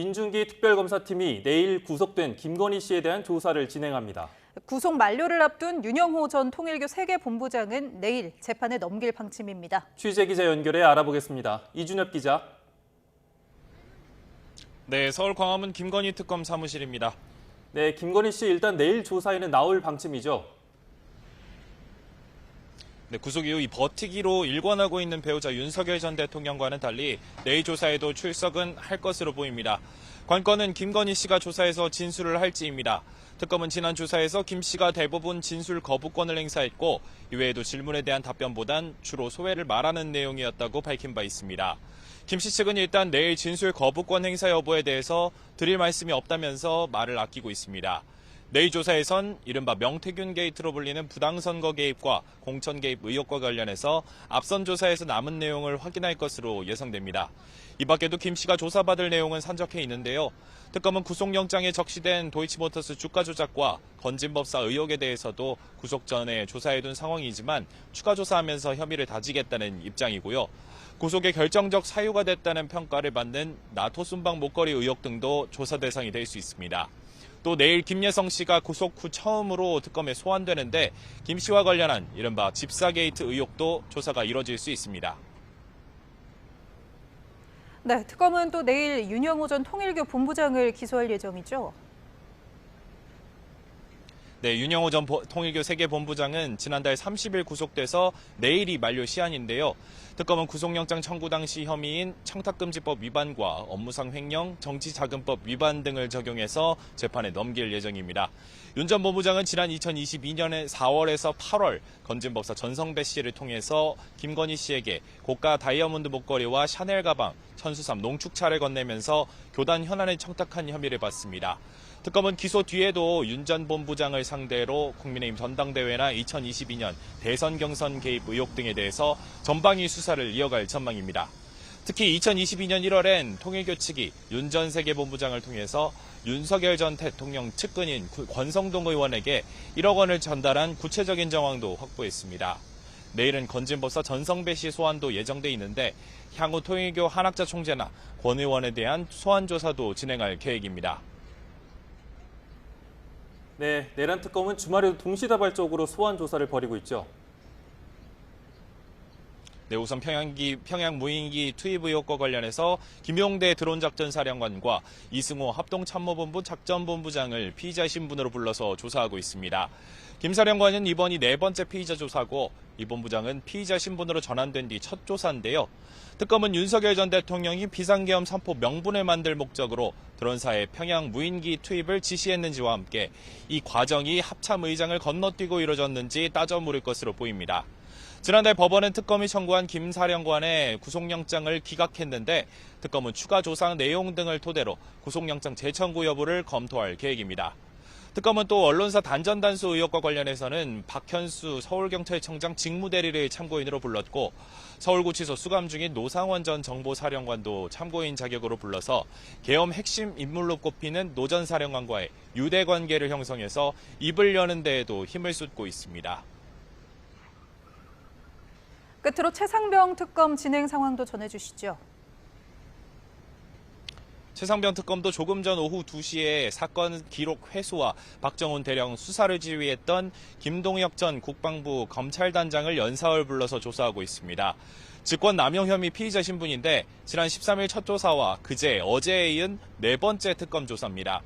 민중기 특별검사팀이 내일 구속된 김건희 씨에 대한 조사를 진행합니다. 구속 만료를 앞둔 윤영호 전 통일교 세계본부장은 내일 재판에 넘길 방침입니다. 취재기자 연결해 알아보겠습니다. 이준엽 기자. 네, 서울 광화문 김건희 특검 사무실입니다. 네, 김건희 씨 일단 내일 조사에는 나올 방침이죠? 네, 구속 이후 이 버티기로 일관하고 있는 배우자 윤석열 전 대통령과는 달리 내일 조사에도 출석은 할 것으로 보입니다. 관건은 김건희 씨가 조사에서 진술을 할지입니다. 특검은 지난 조사에서 김 씨가 대부분 진술 거부권을 행사했고 이외에도 질문에 대한 답변보단 주로 소회를 말하는 내용이었다고 밝힌 바 있습니다. 김 씨 측은 일단 내일 진술 거부권 행사 여부에 대해서 드릴 말씀이 없다면서 말을 아끼고 있습니다. 내일 조사에선 이른바 명태균 게이트로 불리는 부당선거 개입과 공천 개입 의혹과 관련해서 앞선 조사에서 남은 내용을 확인할 것으로 예상됩니다. 이 밖에도 김 씨가 조사받을 내용은 산적해 있는데요. 특검은 구속영장에 적시된 도이치모터스 주가 조작과 건진법사 의혹에 대해서도 구속 전에 조사해둔 상황이지만 추가 조사하면서 혐의를 다지겠다는 입장이고요. 구속에 결정적 사유가 됐다는 평가를 받는 나토 순방 목걸이 의혹 등도 조사 대상이 될 수 있습니다. 또 내일 김예성 씨가 구속 후 처음으로 특검에 소환되는데 김 씨와 관련한 이른바 집사 게이트 의혹도 조사가 이뤄질 수 있습니다. 네, 특검은 또 내일 윤영호 전 통일교 본부장을 기소할 예정이죠. 네, 윤영호 전 통일교 세계본부장은 지난달 30일 구속돼서 내일이 만료 시한인데요. 특검은 구속영장 청구 당시 혐의인 청탁금지법 위반과 업무상 횡령, 정치자금법 위반 등을 적용해서 재판에 넘길 예정입니다. 윤 전 본부장은 지난 2022년의 4월에서 8월 건진법사 전성배 씨를 통해서 김건희 씨에게 고가 다이아몬드 목걸이와 샤넬 가방, 천수삼 농축차를 건네면서 교단 현안을 청탁한 혐의를 받습니다. 특검은 기소 뒤에도 윤 전 본부장을 상대로 국민의힘 전당대회나 2022년 대선 경선 개입 의혹 등에 대해서 전방위 수사를 이어갈 전망입니다. 특히 2022년 1월엔 통일교 측이 윤 전 세계본부장을 통해서 윤석열 전 대통령 측근인 권성동 의원에게 1억 원을 전달한 구체적인 정황도 확보했습니다. 내일은 건진법사 전성배 씨 소환도 예정돼 있는데 향후 통일교 한학자 총재나 권 의원에 대한 소환 조사도 진행할 계획입니다. 네, 내란 특검은 주말에도 동시다발적으로 소환 조사를 벌이고 있죠. 네, 우선 평양 무인기 투입 의혹과 관련해서 김용대 드론작전사령관과 이승호 합동참모본부 작전본부장을 피의자 신분으로 불러서 조사하고 있습니다. 김 사령관은 이번이 네 번째 피의자 조사고 이 본부장은 피의자 신분으로 전환된 뒤 첫 조사인데요. 특검은 윤석열 전 대통령이 비상계엄 선포 명분을 만들 목적으로 드론사의 평양 무인기 투입을 지시했는지와 함께 이 과정이 합참 의장을 건너뛰고 이뤄졌는지 따져 물을 것으로 보입니다. 지난달 법원은 특검이 청구한 김 사령관의 구속영장을 기각했는데 특검은 추가 조사 내용 등을 토대로 구속영장 재청구 여부를 검토할 계획입니다. 특검은 또 언론사 단전단수 의혹과 관련해서는 박현수 서울경찰청장 직무대리를 참고인으로 불렀고 서울구치소 수감 중인 노상원 전 정보사령관도 참고인 자격으로 불러서 계엄 핵심 인물로 꼽히는 노 전 사령관과의 유대관계를 형성해서 입을 여는 데에도 힘을 쏟고 있습니다. 끝으로 최상병 특검 진행 상황도 전해주시죠. 최상병 특검도 조금 전 오후 2시에 사건 기록 회수와 박정훈 대령 수사를 지휘했던 김동혁 전 국방부 검찰단장을 연사을 불러서 조사하고 있습니다. 직권 남용 혐의 피의자 신분인데 지난 13일 첫 조사와 그제, 어제에 이은 네 번째 특검 조사입니다.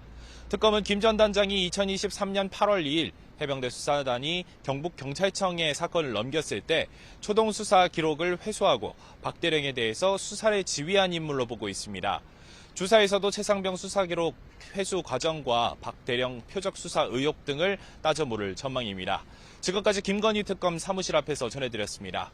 특검은 김 전 단장이 2023년 8월 2일 해병대 수사단이 경북경찰청에 사건을 넘겼을 때 초동 수사 기록을 회수하고 박 대령에 대해서 수사를 지휘한 인물로 보고 있습니다. 주사에서도 최상병 수사 기록 회수 과정과 박 대령 표적 수사 의혹 등을 따져 물을 전망입니다. 지금까지 김건희 특검 사무실 앞에서 전해드렸습니다.